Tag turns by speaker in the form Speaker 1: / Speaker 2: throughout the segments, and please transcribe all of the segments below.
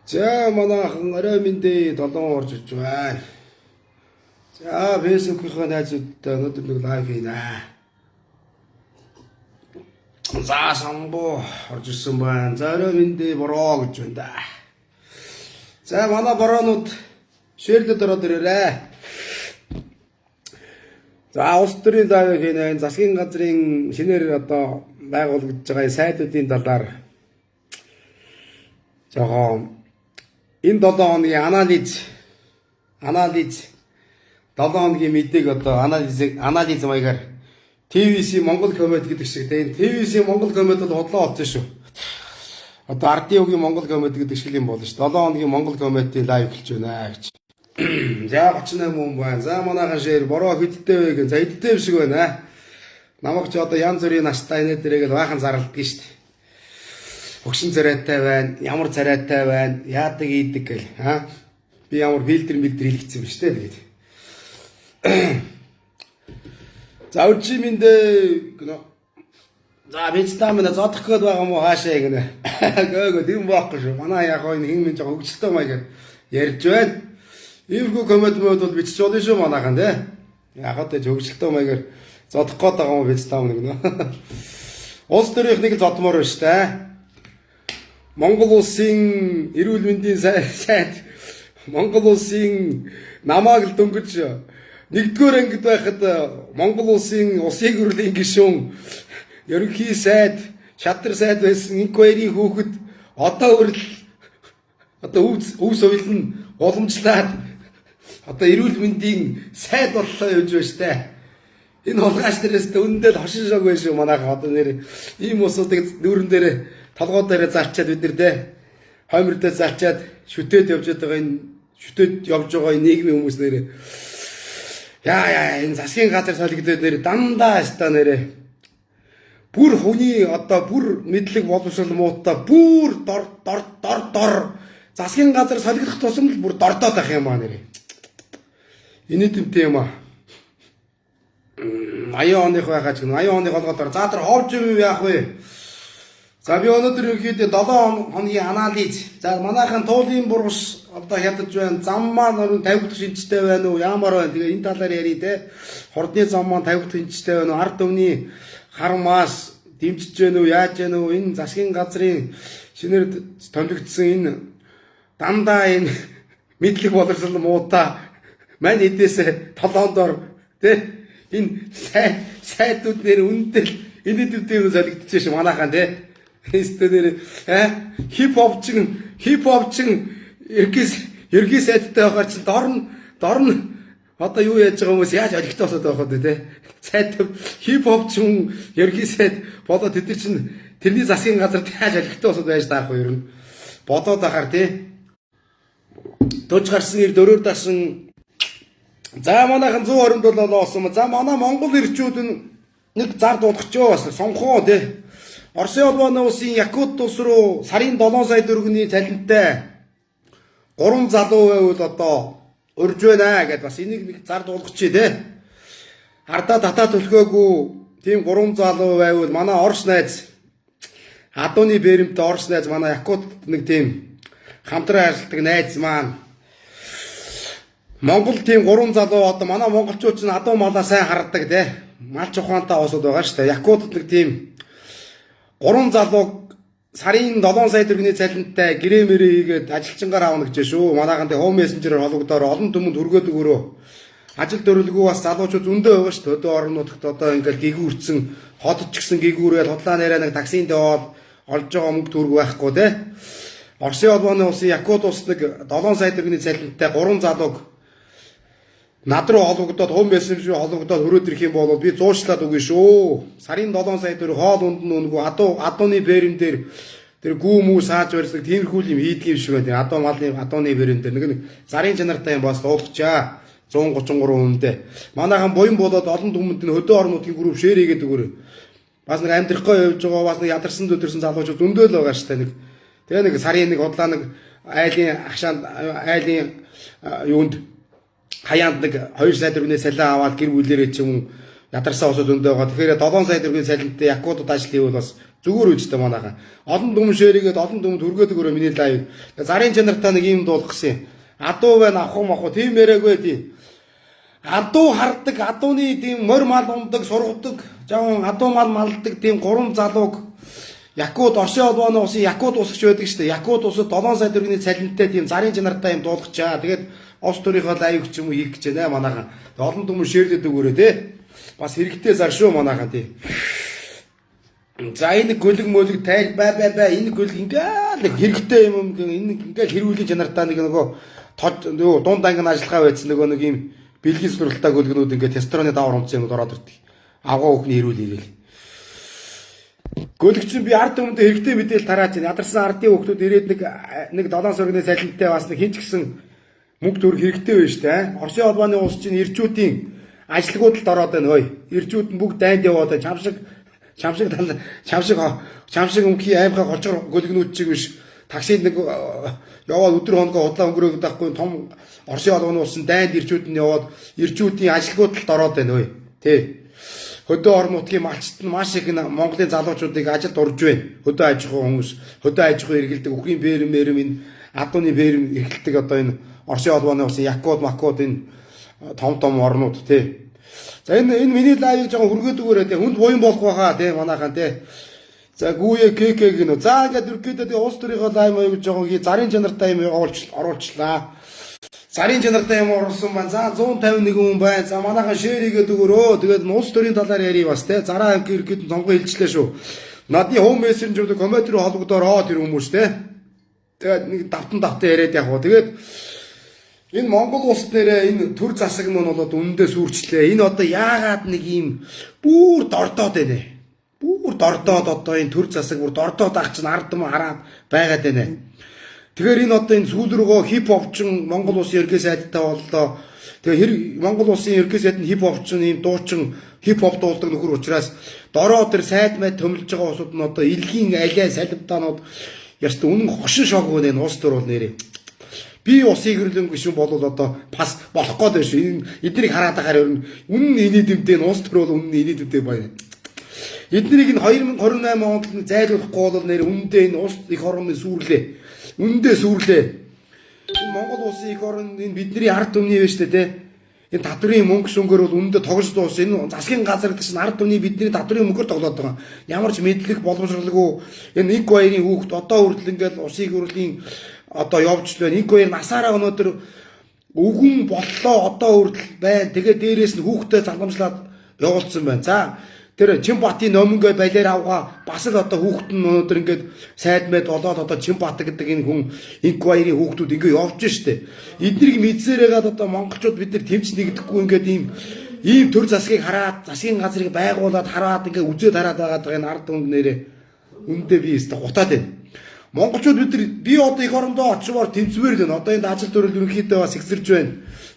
Speaker 1: За манайхан орой мэндээ 7 орж иж байна. За Facebook-ийн найзуудтай өнөөдөр нэг лайв хийнэ. За самбуу орж ирсэн байна. За орой мэндээ бороо гэж байна да. За манай бороонууд шеэрлэд ороод ирээрээ. За улс төрийн лайв хийнэ. Засгийн газрын шинээр одоо байгуулагдж байгаа сайдуудын талаар жоо энэ 7 хоногийн анализ 7 хоногийн мэдээг одоо анализ маягаар TVC Монгол коммент гэдэг шиг тийм TVC Монгол коммент бол хотлоо олсон шүү. Одоо RTO-гийн Монгол коммент гэдэг шиг юм болно шүү. 7 хоногийн Монгол комментийн лайв эхэлж байна гэж. За 38 хүн байна. За манайхан шеэр бороо хэдтэй вэ гэн. За хэдтэй биш байна. Намайг ч одоо янз бүрийн настай нэ дээрээ баахан зарладаг шүү дээ. Өгшин царайтай байна, ямар царайтай байна, яадаг ийдэг гэл. Би ямар фильтр хэлчихсэн юм шүү дээ тэгээд. За үчимэндээ гэнэ. За Вьетнамд зодох гээд байгаа мó хаашаа гэнэ. Гөөгөө тийм байхгүй шүү. Манай яг энэ хин минь жоо хөвгчлээ маягаар ярьж байна. Иймэрхүү коммент бол бичиж болно шүү манайхан тий. Яг одоо хөвгчлээ маягаар зодох гээд байгаа мó Вьетнам гэнэ. Улс төрийнх нэг зодмоор байна шүү дээ. Монгол улсын эрүүл мэндийн сайд Монгол улсын намааг л дөнгөж нэгдүгээр ангид байхад Монгол улсын улсын хурлын гишүүн ерөнхий сайд шатар сайд байсан инквайрийн хүүхэд одоо өв соёл нь уламжлаад одоо эрүүл мэндийн сайд боллоо явж байна штэ. Энэ хулгайч нараас өндөл хошин шог байсан шүү манайха одоо нэр ийм усуудыг нүүрэн дээр толгой дээр зарчаад бид нар те хоймор дээр зарчаад шүтээд явж байгаа энэ шүтээд явж байгаа нийгмийн хүмүүс нэрээ яа энэ засгийн газар солигдоод нэр дандаа хаста нэрээ бүр хүний одоо бүр мэдлэг боловсрол муутай бүр дор засгийн газар солигдох тусам л бүр дордоод байх юм аа нэрээ энэ тэмтэй юм аа 80 оных байхаач гэнэ 80 оных болгоод за тэр ховж юм яах вэ. За би өнөөдөр ихэд 7 хоногийн анализ. За манайхан туулын бургас одоо хядаж байна. Зам маань 50 дахь шинжтэй байна уу? Ямар байна? Тэгээ энэ талаар ярий те. Хордны зам маань 50 дахь шинжтэй байна уу? Ард түмний хар маас дэмжиж байна уу? Яаж байна уу? Энэ засгийн газрын шинээр томилогдсон энэ дандаа энэ мэдлэг боловсрол муутай мань эдээсээ толоондор те энэ сайдууд нэр үнэтэл энэ дэвтэр солигдчихсэн ш манайхан те. Эстээр хипхопчин ергий сайдтай байгаар чи дорн одоо юу яаж байгаа хүмүүс яаж олигтоосод байхад те сайд хипхопчин ергий сайд болоо тэд нар чин тэрний засгийн газар яаж олигтоосод байж таах вэ ер нь бодоод ахаар те дож гарсан ир дөрөөр дасан за манайхан 120 доллар олсон за манай монгол ирчүүд нэг зар дуудахчоо бас сонгохоо те Оросын улбаны улсын Якут улс руу сарын 7 сая төгрөгийн цалинтай 3 залуу байвал одоо урж байна гэд бас энийг нэг зар дуулгач тий. Ардаа татаа төлхөөгүй тийм 3 залуу байвал манай Орос найз Адууны бэрэмт Орос найз манай Якут нэг тийм хамтран ажилладаг найз маань Монгол тийм 3 залуу одоо манай монголчууд ч адуу малаа сайн хардаг тий. Малч ухаантай уусууд байгаа шүү дээ. Якут нэг тийм 3 залуу сарын 7 сая төгрөгийн цалинтай гэрээ-мэрээ хийгээд ажилчингаар аавна гэж шүү. Манайхан тэ хоум мессенжерээр холбогдоор олон түмэнд хүргээд өгөрөө. Ажил төрөлгүй бас залуучууд зөндөө байгаа шүү. Төдөө орнуудад одоо ингээл гигүүрцэн ходч гисэн гигүүрээд хотлаа нэрээ нэг таксинд яваад олж байгаа мөнгө төгрөг байхгүй те. Оросын улбаны улсын Якут улс нэг 7 сая төгрөгийн цалинтай 3 залууг над руу холбогдоод хоум мессенжер холбогдоод хөрөөд ирэх юм бол би зуушлаад өгнө шүү. Сарын 7 сая төгрөг хоол унд нь өнгөө адууны бэрэн дээр тэр гүү мүү сааж барьдаг тиймэрхүү юм хийдэг юм шиг байна. Адууны бэрэн дээр нэг зарын чанартай юм бас дуулгачаа 133 хүнтэй. Манайхан буян болоод олон түмэнд нь хөдөө орнуудын групп шеэр хийгээд өгөөрэй. Бас нэг амьдрахгүй явж байгаа бас нэг ядарсан дөдөрсөн залуучууд зөндөө л байгаа шүү дээ. Тэгээ нэг сарын нэг худлаа нэг айлын агшаанд айлын юунд хаяанд нэг 2 сая төгрөгийн салиа аваад гэр бүлээрээ ч юм ядарсан усуд өндөө байгаа. Тэгэхээр 7 сая төгрөгийн салинтай Якутад ажил хийвэл бас зүгээр үстэй манайхан. Олон дүм шээрийгээд олон дүм төргөөд өгөрөө миний лайв. Зарын чанартай нэг юм дуулгасан. Адуу байна авах махуу тийм яриаггүй тий. Адуу хардаг, адууны тийм морь мал умдаг, сургадаг, жаван адуу мал малдаг тийм 3 залууг Якут Оросын холбооны усын Якут усагч байдаг шүү дээ. Якут усад 7 сая төгрөгийн цалинтай тийм зарын чанартай юм дуулгачаа. Тэгээд ос төрийнхөө лайв ч юм уу хийх гэж байна манайхан. Олон дүмэн шеэрлээд өгөөрэй те. Бас хэрэгтэй зар шүү манайхан тий. За энэ гөлөг мөлөг тайл бай энэ гөлөг ингээл хэрэгтэй юм энэ ингээл хэрүүлийн чанартай нэг нөгөө дунд ангин ажиллагаа байсан нөгөө нэг юм бэлгийн сургалтаа гөлгнүүд ингээд тестороны давар унцсан юмуд ороод ирдэг. Авгаа өхний хэрүүл ирэл. Гөлөгч би ард түмэнд хэрэгтэй мэдээл тарааж байна. Ядарсан ардын хүмүүс ирээд нэг 7 сарганы салинтай бас нэг хинч гисэн мөнгө төгрөг хэрэгтэй байна шүү дээ. Оросын холбооны улс чинь ирчүүдийн ажилгуудад ороод байна хөөе. Ирчүүд нь бүгд дайнд яваад чамшиг өмхий аймхаа голжор гөлгнүүд чиг биш. Таксид нэг яваад өдөр хоногоо худлаа өнгөрөөг даахгүй том Оросын холбооны улсын дайнд ирчүүд нь яваад ирчүүдийн ажилгуудад ороод байна хөөе. Тэ. Хөдөө ор нутгийн малчт нь маш их Монголын залуучуудыг ажилд урж байна. Хөдөө аж ахуй хүмүүс, хөдөө аж ахуй эргэлдэг, үхрийн бээрм энэ адууны бээрм эргэлдэг одоо энэ Оросын холбооны улсын Якут, Макут энэ том орнууд тий. За энэ миний лайвыг жоохон хүргээд өгөөрэй тий. Хүнд буян болох байхаа тий манайхан тий. За гүүе кекэг гинөө. За ингээд үргэлжлээд улс төрийнхөө лайв маяг жоохон зарын чанартай юм оруулчлаа. Зарын чанартай юм оруулсан байна. За 151 хүн байна. За манайхан шеэр хийгээд өгөөрөө. Тэгээд улс төрийн талаар ярив бас тий. Зараа амт иргэд сонгоо хэлжлээ шүү. Надны хоум мессенжерд коммент руу холбогдороо тэр хүмүүс тий. Тэгээд нэг давтан яриад яг хоо. Тэгээд энэ Монгол улс нэрээ энэ төр засаг мөн болоод үнэндээ сүрчлээ. Энэ одоо яагаад нэг юм бүр дордоод байна. Бүр дордоод одоо энэ төр засаг бүр дордоод ах чинь ард юм хараад байгаад байна. Тэгэхээр энэ одоо энэ сүүл рүүгөө хип хопчин Монгол улсын ерөнхий сайдтай боллоо. Тэгээ Монгол улсын ерөнхий сайд нь хип хопчин ийм дуучин хип хоп дуулдаг нөхөр учраас дороо тэр сайд май төмөлж байгаа усуд нь одоо илгийн алиа салбитаанууд ястаа үнэн хошин шог байна улс төр бол нэрээ. Би усыг хөрлөн гişүн болвол одоо пас болох гээд байна шүү. Эднийг хараад ахаар үнэн инээдэмтэй улс төр бол үнэн инээдэмтэй байна. Эднийг нь 2028 онд зайлуулахгүй бол нэр үнэндээ энэ улс их орны сүрлээ. Үнэндээ сүрлээ. Энэ Монгол улсын их орн энэ бидний ард түмний байж тээ. Энэ татврын мөнгө сүнгээр бол үнэндээ тогж дуус. Энэ засгийн газар гэдэг чинь ард түмний бидний татврын мөнгөөр тоглоод байгаа. Ямар ч мэдлэг боломжлоггүй энэ нэг баярын хүүхд одоо хүртэл ингээд усыг хөрлийн одоо явж байна. Нэг хоёр насаараа өнөөдөр өвгөн боллоо одоо хүртэл байна. Тэгээ дээрээс нь хүүхдээ залгамжлаад явуулсан байна. За тэр Чимбатын номонгээ балиар авгаа бас л одоо хүүхэд нь өнөөдөр ингээд сайдмэд болоод одоо Чимбат гэдэг энэ хүн инк баярын хүүхдүүд ингээд явж штэ. Эднийг мэдсээрээгээд одоо монголчууд бид нар тэмч нэгдэхгүй ингээд ийм төр засгийг хараад засгийн газрыг байгуулад хараад ингээд үзээд хараад байгаа энэ ард түмэнд нэрээ үндэ би өстө гутаад байна. Монголчууд би одоо их орондоо очивоор тэмцвэр л байна. Одоо энэ ажил төрөл ерөнхийдөө бас ихсэрж байна.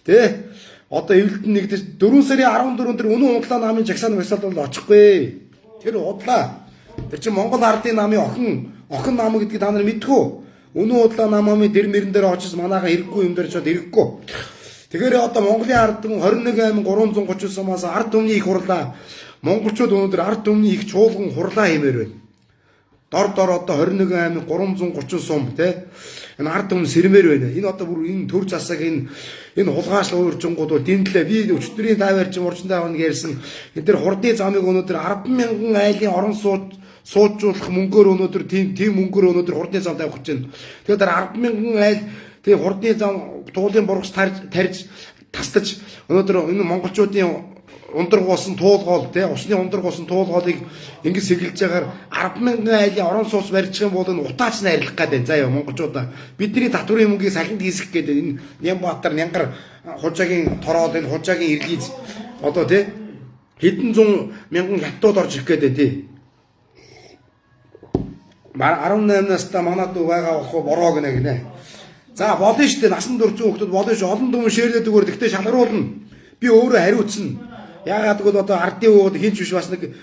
Speaker 1: Тэ? Одоо эвлэлтэн нэгдэж 4 сарын 14-нд тэр үнэн худлаа намын жагсааны босоод бол очихгүй. Тэр худлаа. Тэр чинь Монгол ардын намын охин нам гэдгийг та нар мэдгүй. Үнэн худлаа намын дэр мөрөн дээр очиж манайха хэрэггүй юм дээр чод хэрэггүй. Тэгэхээр одоо Монголын ард түмэн 21,339 сумаас ард түмний их хурлаа. Монголчууд өнөөдөр ард түмний их чуулган хурлаа хэмээр байна. Дор одоо 21,330 сум тий. Энэ ард түмэн сэрмээр байна. Энэ одоо бүр энэ төр засаг энэ хулгайшлал ууржингууд бол дэмдлээ. Би өчтөрийн тайварч урчтай авна гэсэн. Энэ тэр хурдын замыг өнөөдөр 10,000 айлын орон суужуулах мөнгөөр өнөөдөр тийм мөнгөөр өнөөдөр хурдын зам тавих гэж байна. Тэгэхээр тэр 10,000 айл тэгээ хурдны зам туулын бургас тарж тастаж өнөөдөр энэ монголчуудын ундрагуулсан туулгоол тий усны ундрагуулсан туулгоолыг ингэж сэгэлж байгаагаар 10,000 айлын орон сууц барьж байгаа бол энэ утаач найрлах гэдэг. За яа монголчуудаа бидний татврын мөнгийг салхинд хийсэх гэдэг энэ Нямбатар Нянгар хужаагийн тороод энэ хужаагийн иргийз одоо тий хэдэн зуун мянган хятад орж ирэх гэдэг тий 18 настай манад байгаа бохоо бороо гинэ. За болно шүү дээ насан турш хүмүүс болно шүү. Олон дүн шеэрлээд өгөр тэгтээ шалгаруулна. Би өөрөө хариуцна. Яагаад гэвэл одоо ардын ууд хинч биш бас нэг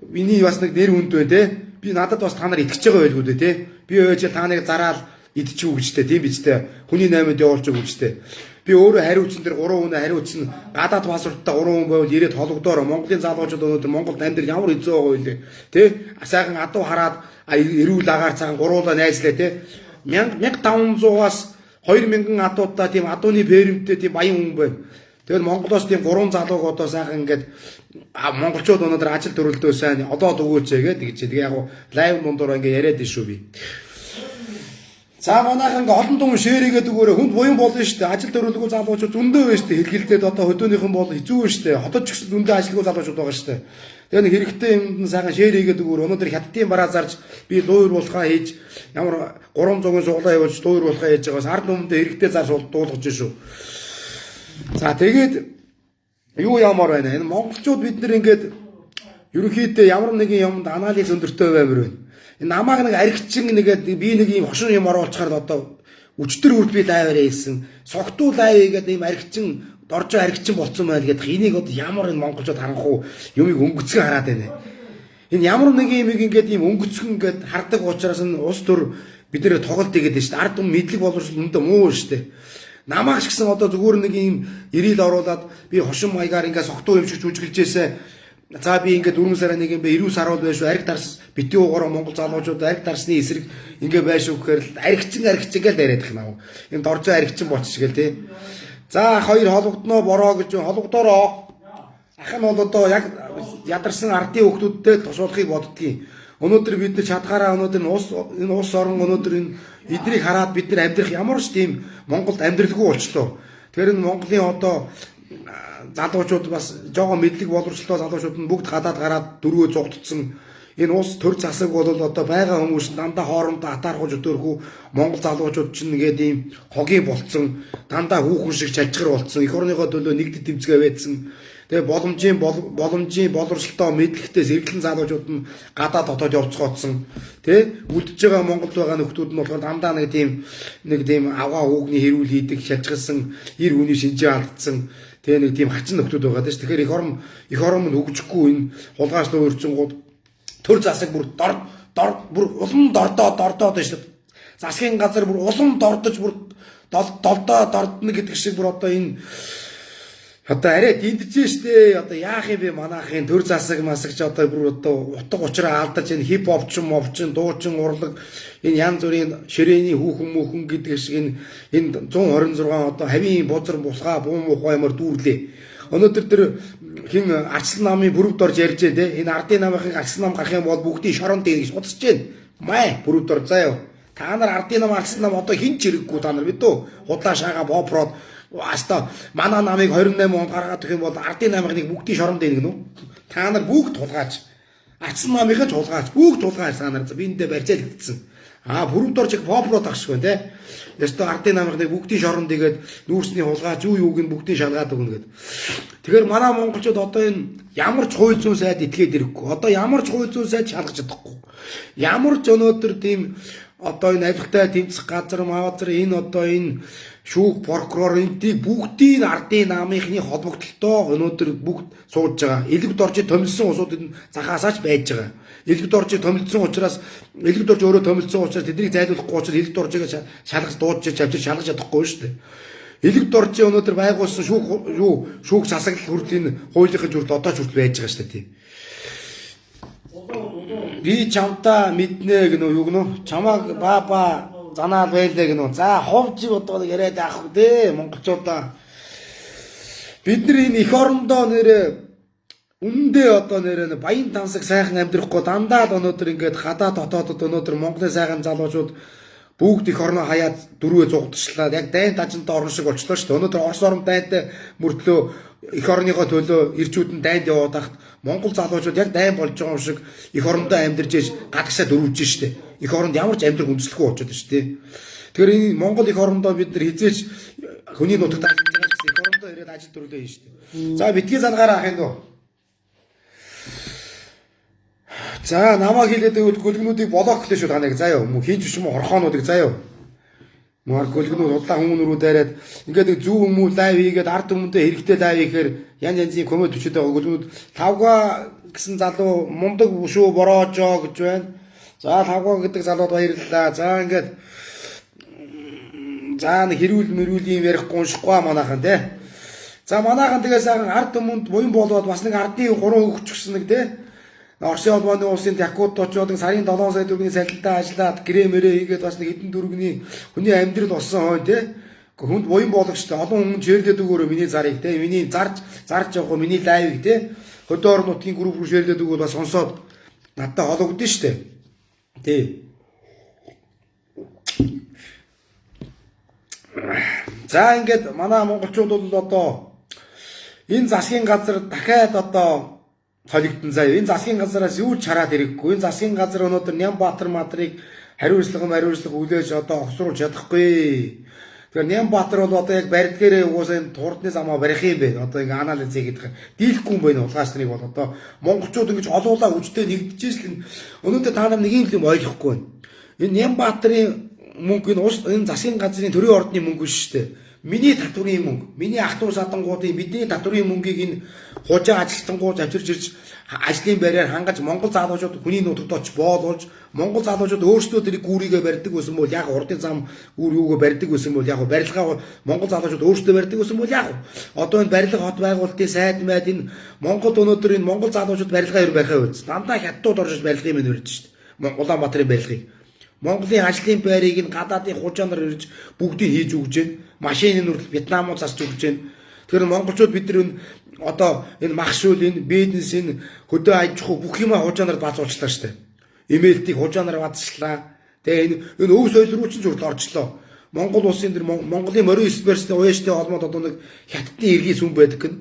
Speaker 1: миний бас нэг нэр хүнд байна те. Би надад бас та нар итгэж байгаа байлгүй дээ те. Би өөж та нарыг зараал идчихв гэжтэй тийм биз дээ. Хүний 8-д явуулчих үгчтэй. би өөрөө хариуцсан тэр 3 хүн хариуцсан гадаад паспорттай 3 хүн байвал ирээд хологдоор Монголын залуучууд өнөөдөр Монголд амьдрал ямар хэцүү байгаа вэ тий сайхан адуу хараад эрүүл агаар цагаан гуруула найзлаа тий 1500-аас 2000 адуудаа тийм адууны фермтэй тийм баян хүн байна. Тэгээд Монголоос тийм 3 залууг одоо сайхан ингээд монголчууд өнөөдөр ажил төрөлдөө сайн одоод өгөөч гэдэг гэж. Тэгээ яг лайв дундуур ингээд яриад шүү би. За манайхан ингээ олон том шээрээгээд өгөөрэй хүнд буян болно шүү дээ. Ажил төрөлгүй залуучууд зөндөө байна шүү дээ. Хэлгэлдээд одоо хөдөөнийхэн бол хэцүү байна шүү дээ. Хотод ч гэсэн зөндөө ажилгүй залуучууд байгаа шүү дээ. Тэгээ нэг хэрэгтэй юмд нь сайхан шээрээгээд өгөөрэй. Өнөөдөр хаттын бараа зарж би луур болохаа хийж ямар 300-ын суглаа явуулж луур болохаа хийж байгаас ард өмнөдөө хэрэгтэй зар дуулгаж шүү. За тэгээд юу ямар байна? Энэ монголчууд бид нэр ингээд ерөнхийдөө ямар нэгэн юмд анализ өндөртэй баймир байна. Энэ намааг нэг аригчин нэгээд би нэг юм хошин юм оруулчихаар одоо өчтөр үрд би лайвараа хийсэн. Согтуу лайв гэдэг юм аригчин доржоо аригчин болцсон байл гэдэг энийг одоо ямар энэ монголчууд харанхуу юмыг өнгөцгөн хараад байна. Энэ ямар нэг юм ингээд ийм өнгөцгөн ингээд хардаг учраас нь ус төр бид нэр тоглолт хийгээд байна шүү дээ. Ард түмэн мэдлэг боловсрол өндөө муу шүү дээ. Намааг ч гэсэн одоо зүгээр нэг юм ирэл оруулаад би хошин маягаар ингээд согтуу юм шиг жүжиглэжээсэ. За би ингээд 4 сарын нэг юм бэ 90 сар бол байш ариг дарс битгий угаараа Монгол залуучууд ариг дарсны эсрэг ингээд байш гэхээр аригчин гэж яриад их нав. Энэ доржоо аригчин болчих гээл тий. За хоёр холбогдноо бороо гэж холбогдороо. Ах нь бол одоо яг ядарсан ардын хүмүүстэй тусуулахыг боддгийг. Өнөөдөр бид нар чадхаараа өнөөдөр энэ улс орон өнөөдөр энэ эднийг хараад бид нар амьдрах ямар ч тийм Монголд амьдралгүй болчлоо. Тэгэхээр энэ Монголын одоо залуучууд бас жоохон мэдлэг боловсролтой залуучууд нь бүгд гадаад гараад дөрвөө зугтцсан. Энэ улс төр засаг бол одоо байгаа хүмүүс дандаа хоорондоо атаархуж өдөөрхүү Монгол залуучууд чинь нэгээд ийм хогийн болцсон, дандаа хүүхэн шиг чалчгар болцсон, эх орныхоо төлөө нэгд тэмцгээ байдсан. Тэгээ боломжийн боловсролтой мэдлэгтэй сэргэлэн залуучууд нь гадаад дотоод явцгаадсан. Тэ үлдэж байгаа Монголд байгаа нөхдүүд нь болохоор дандаа нэг тийм авгаа хүүхний хэрүүл хийдэг, шалжгалсан, ир хүний шинжээ алдсан. Тэгээ нэг тийм хачин нөхдүүд байгаа даа ш. Тэгэхээр эх орон нь хөгжихгүй энэ хулгайчлал өрчөнгүүд төр засаг бүр бүр улам дордоод байна ш. Засгийн газар бүр улам дордож бүр долдоо дордно гэдэг шиг бүр одоо энэ одоо арай дидэж штэ одоо яах юм бэ манайхын төр засаг масагч одоо бүр одоо утга учраа алдаж энэ хип хопчин мовчин дуучин урлаг энэ янз бүрийн ширээний хүүхэн гэдэг шиг энэ 126 одоо хавийн бузар бусгаа буу мухай ямар дүүрлээ. Өнөөдөр тэр хин арслан намын бүрөвд орж ярьж дээ энэ ардын намынхын арслан нам гарах юм бол бүгдийн шорон дээр гэж удаж байна. Май бүрөвд ор заяа. Та нар ардын нам арслан нам одоо хин ч хэрэггүй та нар бидөө худлаа шаага бопрод Аста манай намыг 28 онд гаргаад өгөх юм бол ардын намыг бүгдийн шоронд дээнэ гэнэ үү? Та нар бүгд тулгаач. Ацсан намыг ч тулгаач. Бүгд тулгаач та нар биндээ барьцаалагдсан. Бүрөвд орж попрод агшгүй те. Яста ардын намыг бүгдийн шоронд игээд нүүрсний хулгаач юу юуг нь бүгдийн шалгаад өгнө гэд. Тэгэхээр манай монголчууд одоо энэ ямар ч хууль зүйн сайд итгээд ирэхгүй. Одоо ямар ч хууль зүйн сайд шалгаж чадахгүй. Ямар ч өнөөдөр тийм одоо энэ авилгатай тэмцэх газар маазар энэ одоо энэ шүүх прокурор эндийг бүгдийн ардын намынхны холбогдлолтой өнөөдөр бүгд сууж байгаа. Элэгд орж томилсон усуудад захаасаач байж байгаа. Элэгд орж томилсон учраас элэгд орж өөрөө томилсон учраас тэднийг зайлуулахгүй учраас элэгд оржийг шалгаж дуудаж авчиж шалгаж чадахгүй шүү дээ. Элэгд орж өнөөдөр байгуулсан шүүх засаглал хүртэл хуулийнхын зүрт одоо ч хүртэл байж байгаа шүү дээ тийм. Би чамтаа мэднэ гэнэ юу гэнэ? Чамааг баба занаад байлаа гэнэ. За ховж одоо яриад авах дээ монголчуудаа. Бид нар энэ эх орондоо нэрээ үндэ одоо нэрээ баян тансаг сайхан амьдрахгүй дандаа өнөөдөр ингээд гадаа дотоодод өнөөдөр Монголын сайхан залуучууд бүгд эх орноо хаяад дөрвөө зугдчихлаа. Яг дайн дажинтай орн шиг болчлоо шүү дээ. Өнөөдөр Орос орн дайнтай мөртлөө эх орныхоо төлөө ирчүүд нь дайнд яваад ахт Монгол залуучууд яг дайн болж байгаа юм шиг эх орондоо амьдарч ийж гадагшаа дөрвж штэ. Эх оронд ямар ч амьдрах үндэслэхгүй болчиход шүү дээ. Тэгэхээр энэ Монгол эх орондоо бид нар хизээч хүний нутагт ажиллаж байгаа гэсэн эх орондоо ирээд ажил төрлөө хийн штэ. За битгий залгаараа ах юм дөө. За намаа хийлээд өгвөл гөлгнүүдийг блок хийлээ шүү таныг заяа. Мөн хийж биш юм хорхоонуудыг заяа. Мөр гөлгнүүд удлаа хүмүүнрүү дайраад ингээд нэг зүү хүмүү лайв хийгээд ард хүмүүнтэй хэрэгтэй лайв хийхээр янзын коммент өчөд байгаа гөлгнүүд тавга гэсэн залуу мундаг шүү бороожоо гэж байна. За тавга гэдэг залууд баярлалаа. За ингээд За нэг хэрүүл мөрүүлийн ярихгүй уншихгүй манайхан те. За манайхан тэгээ сайхан ард түмэнд буян болоод бас нэг ардын 3 өгч гисэн нэг те. Оросын холбооны улсын Якут очоод сарын 7 сая төгрөгийн салхинтай ажиллаад гэрээ-мэрээ хийгээд бас нэг хэдэн дөрөвний хүний амьдрал болсон хойно те. Хүнд буян болгочтой олон хүн шеэрлээд өгөөрөө миний зарыг те. Миний зарж явах миний лайвыг те. Хөдөө орон нутгийн групп руу шеэрлээд өгвөл бас сонсоод надтай хологдсон штэ. Тий. За ингээд манай монголчууд бол одоо энэ засгийн газар дахиад одоо солигдсон заяа. Энэ засгийн газараас юу ч хараад хэрэггүй. Энэ засгийн газар өнөөдөр Нямбатар мадрыг хариуцлага үлээж одоо огсруулж чадахгүй. Тэгэхээр Нямбатар бол одоо яг барилдгаарээ угаасаа энэ турдны замаа барих юм бэ. Одоо ингээ анализ хийгээд дийлэхгүй юм байна. Улгаачныг бол одоо монголчууд ингэж олуулаа хүчтэй нэгдэж л өнөөдөр та нар нэг юм ойлгохгүй байна. Энэ Нямбатарын мөнгө энэ засгийн газрын төрийн ордны мөнгө шүү дээ. Миний татврын мөнгө, миний ах トゥ садангуудын бидний татврын мөнгийг энэ хужаа ажилтнууд авчирж ирж ажлын байраар хангаж Монгол залуучууд хүний нутагт очиж боолуулж Монгол залуучууд өөрсдөө тэрийг гүүрийгээ барьдаг байсан бол яг урдын зам гүүр юугаа барьдаг байсан бол яг барилгаа Монгол залуучууд өөрсдөө барьдаг байсан бол яг одоо энэ барилга хот байгуулалтын сайд мэд энэ Монгол өнөөдөр энэ Монгол залуучууд барилгаа юу байхаа үз. Дандаа хятадууд орж барилгын мэн өрж шүү дээ. Улаанбаатарын барилгыг. Монголын ажлын байрыг нь гадаадын хужаанаар ирж бүгдийг хийж өгч जैन. Машины нүрэл Вьетнамууд зарч өгч जैन. Тэгэхээр монголчууд бид нар одоо энэ махшуул энэ бизнес энэ хөдөө аж ахуй бүх юм хужаанаар баазуулчлаа шүү дээ. Имэйлтийг хужаанаар баазчлаа. Тэгээ энэ өв соёл руу ч хүртэл орчлоо. Монгол улсын дэр Монголын морин эксперттэй уяаштай холбоод одоо нэг хятадны иргэн сүм байдаг гэн.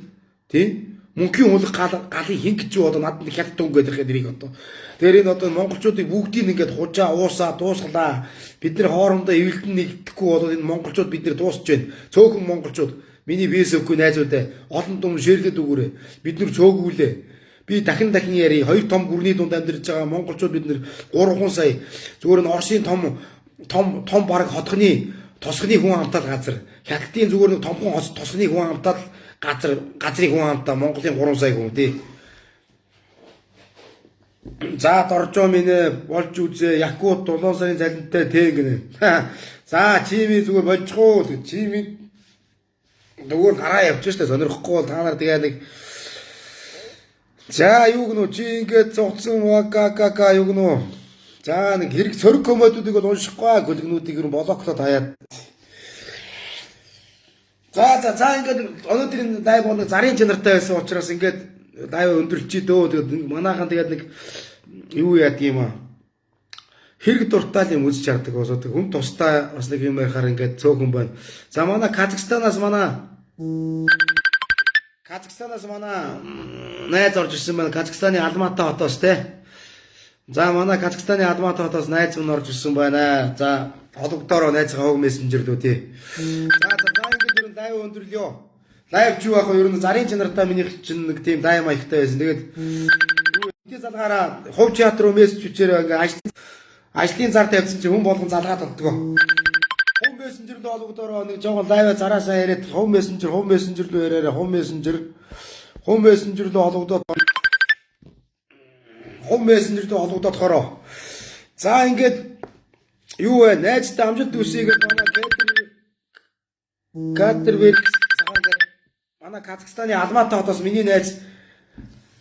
Speaker 1: Тийм. Мөнхийн хулг галын хин гэж одоо надад нэг хятад үг гэдэг хэрэг одоо. Тэгэхээр энэ одоо монголчуудыг бүгдийг ингээд хужаа уусаа дуусглаа. Бид нар хоорондоо эвэлтэн нэгдэхгүй бол энэ монголчууд бид нар дуусч байна. Цөөхөн монголчууд миний фэйсбүүкгүй найзуудаа олон том шеэрлээд өгөөрэй. Бид нар цөөгүүлээ. Би дахин яри хоёр том гүрний дунд амьдарч байгаа монголчууд бид нар 3 сая зүгээр нь Оросын том бараг хотхны тосхны хүн амтал газар. Хятадын зүгээр нэг томхон тосхны хүн амтал газрын хүн амтаа Монголын 3 сая хүн тий. За доржоо минь болж үзээ Якут 7 сарын залинтай тий гинэ. За чими зүгээр болчихоо чими зүгээр гараа явчих штэ сонирхгүй бол та нар тэгээ нэг за юу гэнэ чи ингээд цугцсан вакакака юу гэнэ. За нэг хэрэг сөрөг комодуудыг бол уншихгүй гөлгнүүдийг ер нь блоклоод хаяад. За ингээд өнөөдөр энэ дайв бол зарын чанартай байсан учраас ингээд дайв өндөрлчий дөө. Тэгээд манайхан тэгээд нэг юу яадаг юм аа. Хэрэг дуртай юм үзэж чаддаг болоод хүн тустай бас нэг юм байхаар ингээд цөөхөн байна. За манай Казахстанаас найз орж ирсэн байна. Казахстаны Алматы хотоос те. За манай Казахстаны Алматы хотоос найз мөн орж ирсэн байна. За холбогдороо найзгаа хөг мессенжер лөө тий. За ингээд ер нь дайв өндөрлөө. Лайв ч юу яг ер нь зарын чанартай минийх чинь нэг тийм дай маягтай байсан. Тэгээд энэ залгаараа хувь театр руу мессеж хүчээр ингээд ажлын зар тавьсан чинь хүн болгон залгаад болтгоо. Хувь мессенжер лөө холбогдороо нэг жоохон лайв зараасаа яриад хувь мессенжер лөө яриараа хувь мессенжер лөө холбогдоод хороо. За ингээд юу вэ? Найзтай амжилт үсэйгээд манай Казахстаны Алматы хотоос миний найз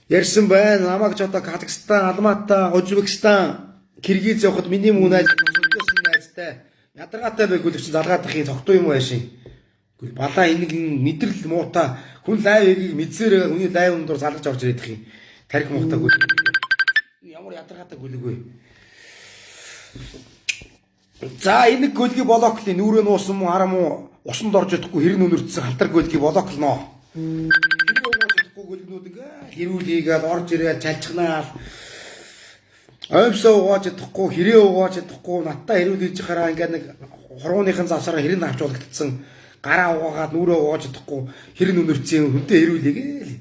Speaker 1: ярьсан байна. Намайг ч одоо Казахстан, Алматы, Узбекистан, Киргиз явахад миний мөн найз өдөөсөн найзтай. Ядаргаатай байггүй л чинь залгаадахын цогтой юм байшин. Балаа энийг мэдрэл муутай хүн лайвыг мэдсээр хүний лайв өндөр залгаж орж ирэх юм. Тарих муутай гүйл. Ямар ядаргаатай гүйлэг вэ? За энэ гөлгийн блоклын нүрээ нуусан муу арам уу усанд орж идэхгүй хэрэг нүнэрдсэн халтар гөлгийн блоклноо. Хэрэг угааж идэхгүй гөлгнүүд ингээ хэрүүлийгээд орж ирээд чалчхнаа. Оймсоо угааж идэхгүй хэрээ угааж идэхгүй надтай хэрүүлж хараа ингээ нэг хурууныхын завсараа хэрэг авч болгогдсон гараа угаагаад нүрээ угааж идэхгүй хэрэг нүнэрдсэн хүнтэй хэрүүлийгээл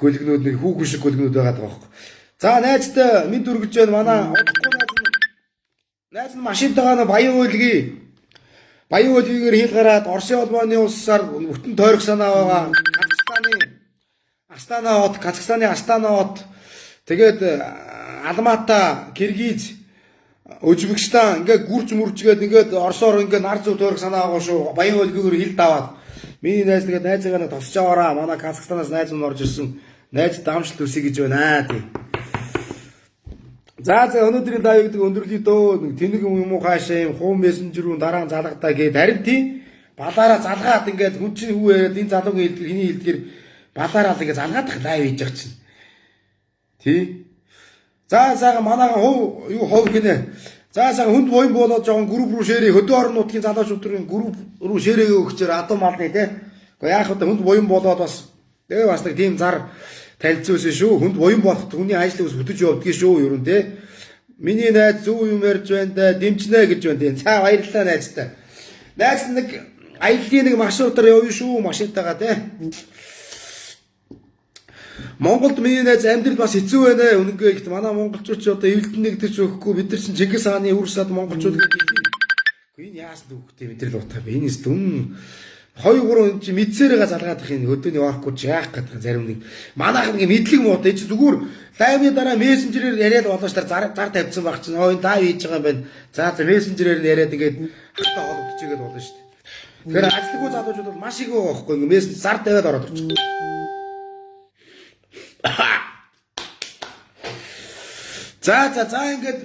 Speaker 1: гөлгнүүд нэг хүүхэн шиг гөлгнүүд байгаад байгаа юм. За найзтай мэд үргэж байна манай найз нь машинтайгаа баян уйлгийг хил гараад Оросын холбооны улсаар бүтэн тойрох санаа байгаа. Казахстаны Астана хот тэгээд Алматы, Киргиз Өзбекстан ингээ гүрж мөржгээд ингээд Оросоор ингээ нар зүг тойрох санаа байгаа шүү. Баян хөлгөөр хил даваад. Миний найз тэгээд найзаагаа тосч аваараа. Манай Казахстанаас найз минь орж ирсэн. Найз даамжлт үсэй гэж байна тий. За өнөөдрийн даа гэдэг өндөрлөе дөө. Тэнэг юм уу хаашаа юм хуу мессенжер рүү дараа залгадаа гээд харин тий. Балаараа залгаад ингээд хүн чинь хүү яриад энэ залуугийн хэлдгэр хиний хэлдгэр балаараа л ингээд залгаадах лайв хийж байгаа чинь. Тий. За сайхан манайхан хов гинэ. За сайхан хүнд буян болоод жоохон групп руу ширээ хөдөө орон нутгийн залуучуудын групп руу ширээгээ өгчээр адуу малны тий. Гэхдээ яах вэ хүнд буян болоод бас бас нэг тийм зар танилцуулсан шүү. Хүнд буян болоход хүний ажлыг ус хөтөж явдгийг шүү ер нь тий. Миний найз зөв юм ярьж байна да дэмжнэ гэж байна тий. За баярлалаа найзтай. Найз нэг аяллаа нэг маршрутаар явъя шүү машинтайгаа тий. Монголд миний найз амьдрал бас хэцүү байна. Үнэнгээ ихт манай монголчууд ч одоо эвлэлтэн нэгдэж өгөхгүй бид нар чинь Чингис хааны үрсад монголчууд гэдэг. Энэ яасан дүүхтэй мэдрэл утгаа би энэс дүн 2 3 чи мэдсээрээ залгаад их энэ хөдөөний орхгүй ч яах гэдэг зарим нэг манайх нэг мэдлэг муу дээ чи зүгээр лайвны дараа мессенжерээр яриад болооч зар тавьсан баг чинь энэ лайв хийж байгаа юм байна. За мессенжерээр яриад ингээд хатаа холбогдчихгээд болно шүү дээ. Тэгэхээр ажлгүй залуучууд бол маш их байгаа байхгүй ингээд мессенж зар тавиад ороод ирчих. За ингээд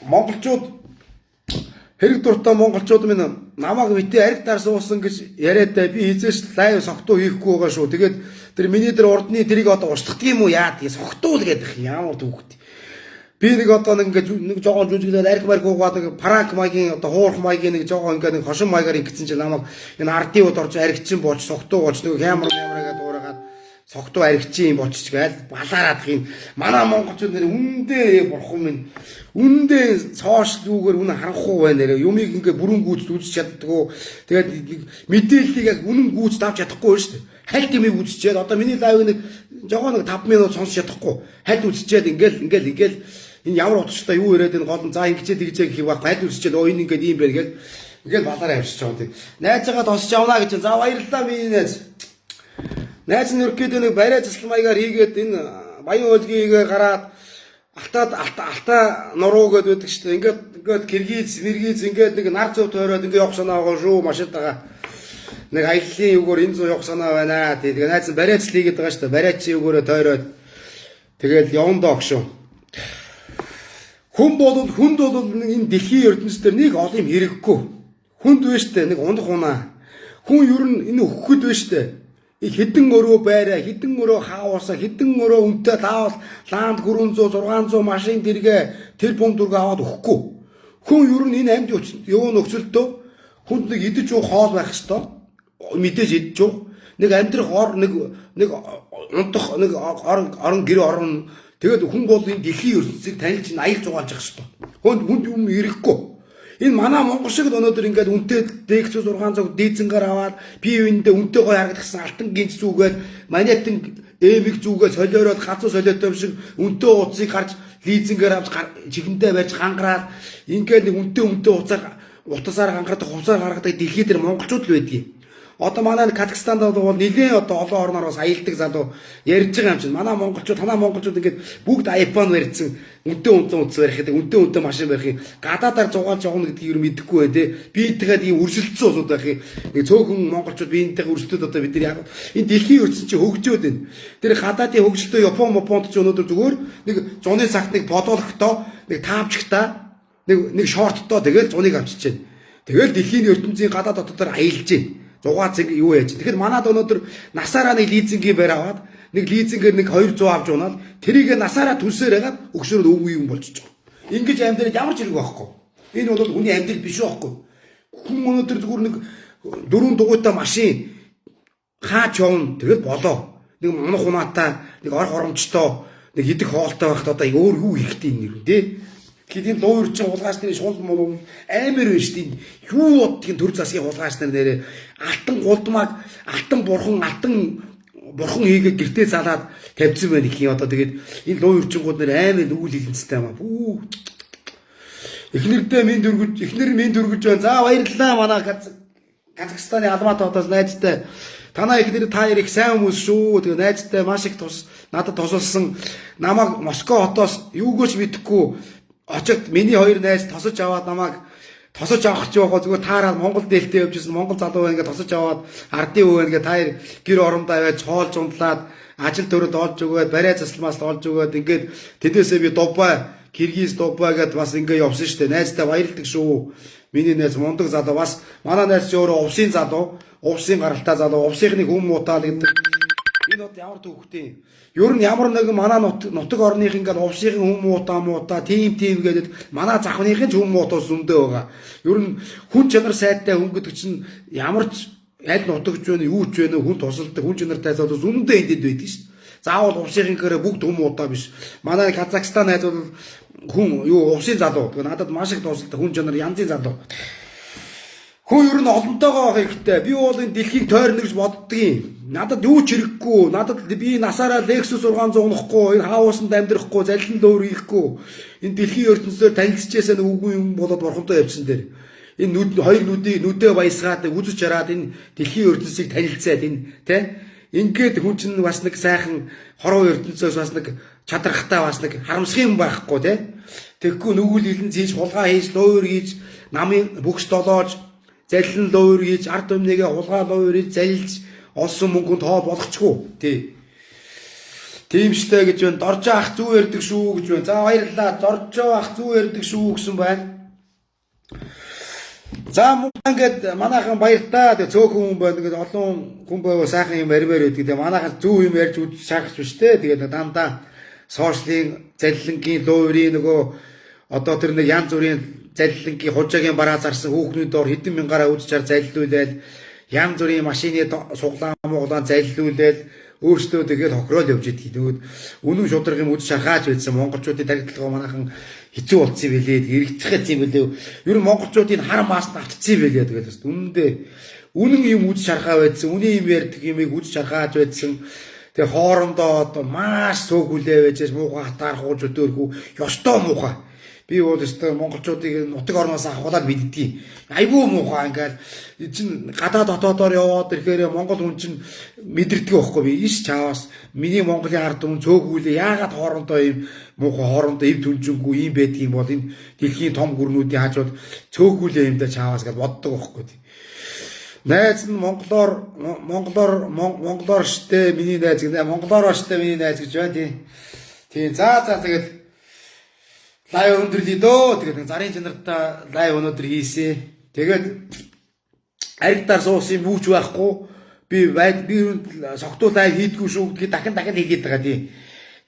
Speaker 1: монголчууд хэрэг дуртай монголчууд минь намайг битээ ариг таар суусан гэж яриад би хизээш лайв согтуу хийхгүй байгаа шүү. Тэгээд тэр миний тэр урдны тэрийг одоо устгах юм уу яа тэгээ согтуул гэдэг ямар түүхт. Би нэг одоо нэг ингээд нэг жоохон жүжиглээд арх марк уугаад нэг пранк маягийн одоо хуурах маягийн нэг жоохон ингээд нэг хошин маягаар ингэсэн чинь намайг энэ ардиуд орж аригчин болж согтуу болж нэг хямраагаад уураагаад согтуу аригчин болчих гээл балаараад хин манай монголчууд нэр үндэ бурхан минь үндэ цоошлүүгээр үнэ харанхуу байна нэрэ юмыг ингээ бүрэн гүйцэд үзэж чаддгүй тэгээд мэдээллийг яг үнэн гүйцэд авч чадахгүй шүү дээ хальт юмыг үзчихээд одоо миний лайв нэг жоохон нэг 5 минут сонсож чадахгүй хальт үзчихээд ингээл энэ ямар утгатай юу яриад энэ гол нь за ингэчээ тэгжээ гэх юм баг хальт үзчихээд оо энэ ингээд юм байна гэл ингээл балаараа явчихж байгаа тийм найзаагаа тосч явна гэж за баярлалаа миний найз нь өргөд нэг барай засал маягаар хийгээд энэ баян хөлгийг гараад алтаа нуруу гэдэг шүү дээ. Ингээд киргиз ингээд нэг нар зөв тойроод ингээд явах санаа байгаа шүү машинтайгаа. Нэг аяллаа юугаар энэ зүү явах санаа байна. Тэгээ найз нь барай засал хийгээд байгаа шүү дээ. Барай чи юугаараа тойроод тэгэл явандаа огшоо. Хүнд бол энэ дэлхийн ертөнцийн нэг олон юм хэрэггүй. Хүнд вэ штэ нэг ундах унаа. Хүн ер нь энэ өгөхөд вэ штэ. Хэдэн өрөө байраа, хэдэн өрөө хааварсаа, хэдэн өрөө үнэтэй таавал ланд 400 600 машин тэргээ тэр бум дүргээ аваад өгөхгүй. Хүн ер нь энэ амьд юу нөхцөлдөө хүнд нэг идэж уух хоол байх хэвээр мэдээж идэж уух нэг амьдрах ор нэг унтах нэг орон гэр орон тэгээд хүн бол энэ дэлхийн ертөнцийг танилж аяг зугаалж явах хэвээр. Хүнд юм ирэхгүй. Энэ манай монгол шиг л өнөөдөр ингээд үнэтэй дэкс 600 дизенгээр аваад бие биендээ үнэтэй гоё харагдсан алтан гинж зүгээд манайтан эмиг зүгээд солиороод хацуу солиотой шиг үнэтэй уцыг гарч лизингээр авч чихэндээ барьж гангараад ингээд нэг үнэтэй уцаар утасаар гангардаг хувцаар гаргадаг дэлхий дээр монголчууд л байдгийг. Одоо манай Казахстанд бол нэлээд одоо олон орноор бас аялдаг залуу ярьж байгаа юм чинь. Манай монголчууд танаа монголчууд ингээд бүгд iPhone барьсан үнэтэй утас барих гэдэг үнэтэй машин барих гадаадаар зугаалж явна гэдгийг юу мэдэхгүй бай тээ. Би тэгээд ийм өрсөлдсөн улсууд байх юм. Нэг цөөхөн монголчууд биентэйгээ өрсөлдөд одоо бид нар яг энэ дэлхийн өрсөлдөж чи хөгжөөд байна. Тэр гадаадын хөгжилтөө Японд ч өнөөдөр зүгээр нэг зуны цагт нэг бодолгохдоо нэг таавчгтаа нэг шорттой тэгээд зуныг авчиж байна. Тэгэл дэлхийн ертөнцийн гадаад дотор аялж байна. Зугаа зэг юу яаж. Тэгэхээр манад өнөөдөр насаараа нэг лизингийн байр аваад нэг лизингээр нэг 200 авч унаад тэрийг насаараа түнсээр хагаад өгшөрөд өвгүй юм болчихж байгаа. Ингэж амьдрал ямар ч хэрэг байхгүй. Энэ бол хүний амьдрал биш байхгүй. Хүн өнөөдөр зүгээр нэг 4 дугуйтай машин хаач явна тэгэл болоо. Нэг манах унаатай, нэг ор хоромжтой, нэг идэх хоолтой байхад одоо өөр юу ихтэй юм нэр үү? Гэтэл луу үрчин хулгайчны шуул муу амар байна шүү дээ. Юу боддгийг төр засгийн хулгайч нар нэрээ алтан гулдмаг, алтан бурхан хийгээ гэртээ залаад тавьсан байна их юм одоо тэгээд энэ луу үрчингууд нэр амар нүгэл хилэнцтэй юм аа. Бүү. Эхнэр минь дөргөж байна. За баярлалаа манай Казахстаны Алматы хотоос найзтай. Танаа эхнэр та их сайн хүмүүс шүү. Тэгээд найзтай маш их надад тусалсан намайг Москва хотоос юугөөч мэдэхгүй очигд миний хоёр найз тосож аваад намайг тосож авах ч яахаа зүгээр таараад Монгол дээлтэй явжсэн Монгол залуу байна ингээд тосож аваад ардын үе ингээд та гэр орондоо аваад хоолж ундлаад ажил төрөд олж өгөөд барай засалмаас олж өгөөд ингээд тэдээсээ би Дубай Киргиз Дубай гэдээ бас ингээд явсан шүү дээ. Найзтай баярлдаг шүү. Миний найз мундаг залуу бас манай найз ч өөрөө увсын залуу, увсын гаралтай залуу, увсынхны хүм муутаал гэдэг. Энэ бод ямар төвхтэй. Ер нь ямар нэгэн манай нутаг орных ингээд увсынхын хүм муутаа тийм гэдэг манай захвныхын ч хүм муутаас зөндөө байгаа. Ер нь хүн чанар сайтай хүн гэдэг чинь ямар ч аль нутагч вэ, юу ч вэ, хүн тусалдаг, хүн чанартай залуу зөндөө энд байдаг шүү дээ. Заавал увсынхын гэрээ бүгд хүм муутаа биш. Манай Казахстан найз бол хүн юу увсын залуу. Тэгээ надад маш их тусалдаг хүн чанар янзын залуу. Хүн ер нь олонтойгоо хэрэгтэй. Би бол энэ дэлхийг тойрно гэж боддгийн. Надад юу ч хэрэггүй. Надад би насаараа Lexus 600 унахгүй, энэ хаусанд амьдрахгүй, залилан дөөр хийхгүй. Энэ дэлхийн ертөнцөөр танилцчихсан үгүй юм болоод бурхамтай явсан дээр. Энэ хоёр нүдээ баясгаад үзэж хараад энэ дэлхийн ертөнцийг танилцаад энэ тэ ингээд хүн чинь бас нэг сайхан хороо ертөнцөөс бас нэг чадрахтай бас нэг харамсах юм байхгүй те. Тэгэхгүй нүгэл хилэн зээж хулгай хийж луур хийж намын бүгс долоож залилан луур хийж ард өмнөгээ хулгай луур хийж залилж олсон мөнгөнд хоо болгочгүй тий. Тийм штэ гэж байна. Доржоо ах зүү ярддаг шүү гэж байна. За баярлалаа. Доржоо ах зүү ярддаг шүү гэсэн байна. За ингээд манайхан баяртаа тэгээ цөөхөн хүн байна. Тэгээд олон хүн байваа сайхан юм ярмаар байдаг. Тэгээ манайхан зөв юм ярьж үзэж шахах биш те. Тэгээд дандаа сошиалын залилангийн луурийн нөгөө одоо тэр нэг янз бүрийн залилангийн хужаагийн бараа зарсан хүүхнүүд ор хэдэн мянгаараа үзчээр залилуулаад янз бүрийн машины суглаан мууглаан залилуулаад өөрсдөө тэгээд хохирол явж идэх. Тэгвэл үнэн шударга юм үз шаргааж байсан монголчуудын тархитлага манайхан хэцүү болцсон юм билээ. Эргэцэх юм билээ. Ер нь монголчуудын хар маас автцсан юм билээ. Тэгээд бас үнэндээ үнэн юм үз шаргаа байдсан. Үнэн юм ярьдаг юмыг үз шаргааж байдсан. Тэгээ хоорондоо одоо маш сөөгүүлээ байж муухай хатаархууж өдөөргүй. Ёстой муухай. Би бол өстой монголчуудыг нутаг орноос авахлаад мэддгийг. Айгүй муухай ингээд чинь гадаа дотоодоор яваад ирэхээр монгол хүн чинь мэдэрдэг байхгүй би. Иш чаавас миний монголын ард түмэн цөөгүүлээ. Яагаад хоорондоо ийм муухай хоорондоо эв түнжингүй ийм байдгийг бол энэ дэлхийн том гүрнүүдийн хажууд цөөгүүлээ юм да чаавас гэж боддог байхгүй. Найз нь монголоор штэ миний найз гэнэ. Монголоор штэ миний найз гэж байна тий. Тийм за тэгээд лайв өндөрлөе дөө. Тэгээд зарын чанартай лайв өнөдөр хийсэн. Тэгээд аригтаар суусан юм үүч байхгүй. Би согтуу лайв хийдгүү шүү гэдгийг дахин хэлээд байгаа тий.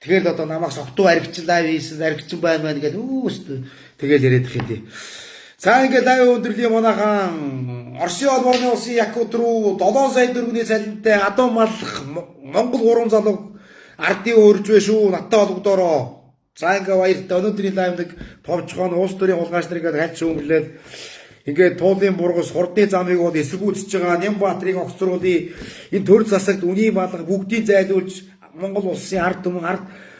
Speaker 1: Тэгэхээр одоо намайг согтуу аригчин лайв хийсэн, аригчин байна гэдэг үүс тэгэл яриад их юм тий. За ингээд лайв өндөрлөе манайхан Оросын холбооны улсын Якут руу 7 сая төгрөгийн цалинтай адуу маллах Монгол 3 залуу ардын өрж вэ шүү. Надтай холбогдороо. За ингээ баяртай өнөөдрийн лайвдаг товчхон улс төрийн хулгайч нарыг хальж өнгөлээд ингээд туулын бургас хурдны замыг бол эсэргүүцэж байгаа Нямбаатрыг огцруулъя. Энэ төр засагт үний балга бүгдийг зайлуулж Монгол улсын ард түмэн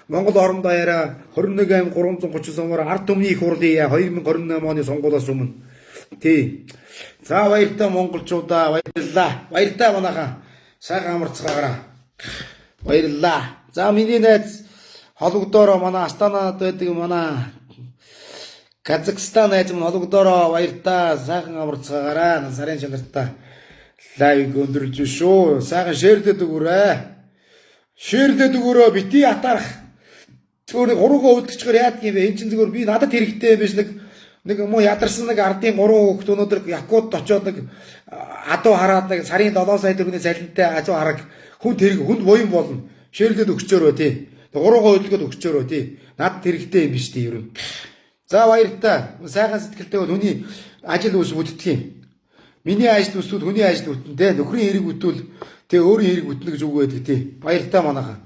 Speaker 1: Монгол орондоо яриа 21339-оор ард түмний их хурлын 2028 оны сонгуулиас өмнө. Тий. За баяртай монголчуудаа баярлалаа. Баяртай манайхаа сайхан амарцгаагаараа. Баярлалаа. За миний найз холбогдороо манай Астанад байдаг манай Казахстан найз минь холбогдороо баяртай сайхан амарцгаагаараа сарын чанартай лайв өндөрлөж шүү. Сайхан шеэрлээд өгөөрэй. Шеэрлээд өгөөрөө бити атарах. Зүгээр гурван өвдөгчгөр яадаг юм бэ? Энд чинь зүгээр би надад хэрэгтэй биш нэг муу ядарсан нэг ардын 3 хүүхд өнөөдөр Якут очоод нэг адуу хараад нэг сарын 7 сая төгрөгийн цалинтай ажуу хараг хүн тэрэг хүнд буян болно. Шеэрлээд өгчөөрөө тий. 3 хөдөлгөөд өгчөөрөө тий. Надад хэрэгтэй юм биш тий ер нь. За баяртай. Сайхан сэтгэлтэй бол хүний ажил үс бүтдэг юм. Миний ажил үсүүд хүний ажил бүтэн тий. Нөхрийн хэрэг бүтвэл тий өөрийн хэрэг бүтнэ гэж үг байдаг тий. Баяртай манайхаа.